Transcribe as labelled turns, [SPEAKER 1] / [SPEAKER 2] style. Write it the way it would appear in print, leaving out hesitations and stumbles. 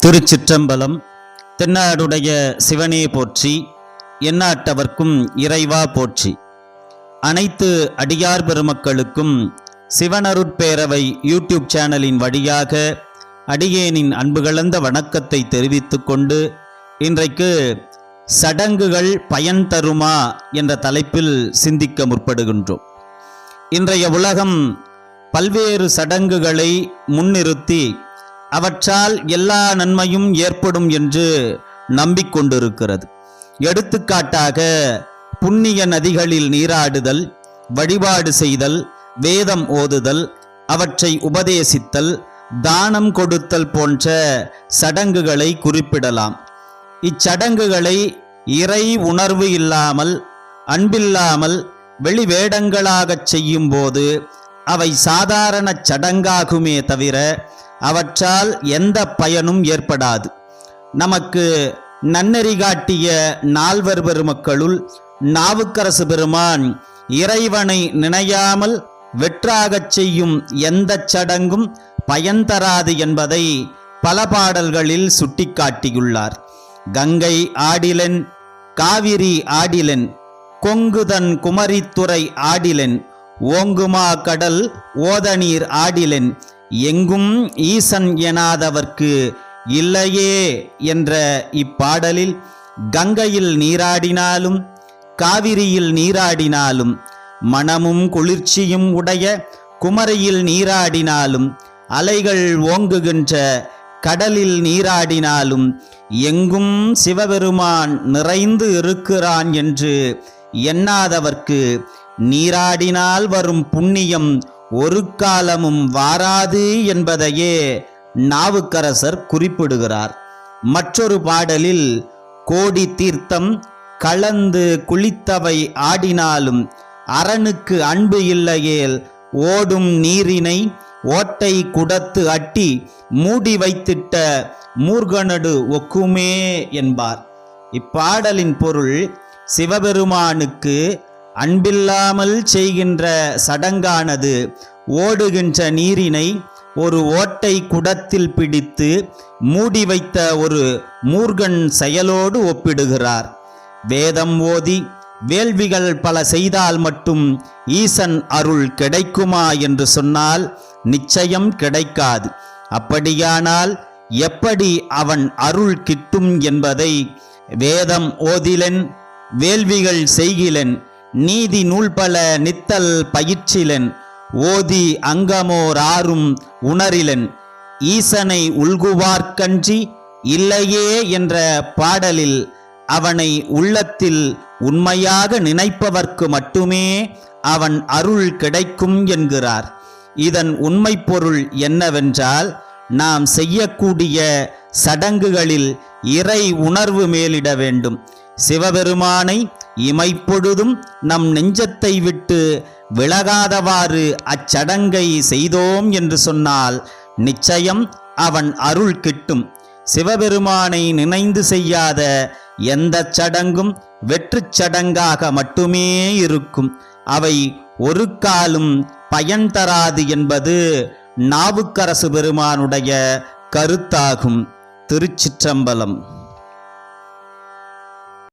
[SPEAKER 1] திருச்சிற்றம்பலம். தென்னாடுடைய சிவனே போற்றி, எந்நாட்டவர்க்கும் இறைவா போற்றி. அனைத்து அடியார் பெருமக்களுக்கும் சிவனருட்பேரவை யூடியூப் சேனலின் வழியாக அடியேனின் அன்புகலந்த வணக்கத்தை தெரிவித்துக் கொண்டு, இன்றைக்கு சடங்குகள் பயன் தருமா என்ற தலைப்பில் சிந்திக்க முற்படுகின்றோம். இன்றைய உலகம் பல்வேறு சடங்குகளை முன்னிறுத்தி அவற்றால் எல்லா நன்மையும் ஏற்படும் என்று நம்பிக்கொண்டிருக்கிறது. எடுத்துக்காட்டாக, புண்ணிய நதிகளில் நீராடுதல், வழிபாடு செய்தல், வேதம் ஓதுதல், அவற்றை உபதேசித்தல், தானம் கொடுத்தல் போன்ற சடங்குகளை குறிப்பிடலாம். இச்சடங்குகளை இறை உணர்வு இல்லாமல், அன்பில்லாமல் வெளிவேடங்களாகச் செய்யும் போது அவை சாதாரண சடங்காகுமே தவிர அவற்றால் எந்த பயனும் ஏற்படாது. நமக்கு நன்னெறி காட்டிய நால்வர் பெருமக்களுள் நாவுக்கரசு பெருமான் இறைவனை நினையாமல் வெற்றாகச் செய்யும் எந்த சடங்கும் பயன் தராது என்பதை பல பாடல்களில் சுட்டிக்காட்டியுள்ளார். கங்கை ஆடிலென், காவிரி ஆடிலென், கொங்குதன் குமரித்துறை ஆடிலென், ஓங்குமா கடல் ஓதநீர் ஆடிலென், எங்கும் ஈசன் எனாதவர்க்கு இல்லையே என்ற இப்பாடலில் கங்கையில் நீராடினாலும் காவிரியில் நீராடினாலும், மனமும் குளிர்ச்சியும் உடைய குமரியில் நீராடினாலும், அலைகள் ஓங்குகின்ற கடலில் நீராடினாலும் எங்கும் சிவபெருமான் நிறைந்து இருக்கிறான் என்று எண்ணாதவர்க்கு நீராடினால் வரும் புண்ணியம் ஒரு காலமும் வாராது என்பதையே நாவுக்கரசர் குறிப்பிடுகிறார். மற்றொரு பாடலில், கோடி தீர்த்தம் கலந்து குளித்தவை ஆடினாலும் அரணுக்கு அன்பு இல்லையேல் ஓடும் நீரினை ஓட்டை குடத்து அட்டி மூடி வைத்திட்ட மூர்கனடு ஒக்குமே என்பார். இப்பாடலின் பொருள், சிவபெருமானுக்கு அன்பில்லாமல் செய்கின்ற சடங்கானது ஓடுகின்ற நீரினை ஒரு ஓட்டை குடத்தில் பிடித்து மூடி வைத்த ஒரு மூர்கன் செயலோடு ஒப்பிடுகிறார். வேதம் ஓதி வேள்விகள் பல செய்தால் மட்டும் ஈசன் அருள் கிடைக்குமா என்று சொன்னால் நிச்சயம் கிடைக்காது. அப்படியானால் எப்படி அவன் அருள் கிட்டும் என்பதை, வேதம் ஓதிலென், வேள்விகள் செய்கிலென், நீதி நூல்பல நித்தல் பயிற்சிலென், ஓதி அங்கமோர் ஆறும் உணரிலென், ஈசனை உள்குவார்க்கன்றி இல்லையே என்ற பாடலில் அவனை உள்ளத்தில் உண்மையாக நினைப்பவர்க்கு மட்டுமே அவன் அருள் கிடைக்கும் என்கிறார். இதன் உண்மை பொருள் என்னவென்றால், நாம் செய்யக்கூடிய சடங்குகளில் இறை உணர்வு மேலிட வேண்டும். சிவபெருமானை இமைப்பொழுதும் நம் நெஞ்சத்தை விட்டு விலகாதவாறு அச்சடங்கை செய்தோம் என்று சொன்னால் நிச்சயம் அவன் அருள் கிட்டும். சிவபெருமானை நினைந்து செய்யாத எந்த சடங்கும் வெற்றுச் சடங்காக மட்டுமே இருக்கும். அவை ஒரு காலும் பயன் தராது என்பது நாவுக்கரசு பெருமானுடைய கருத்தாகும். திருச்சிற்றம்பலம்.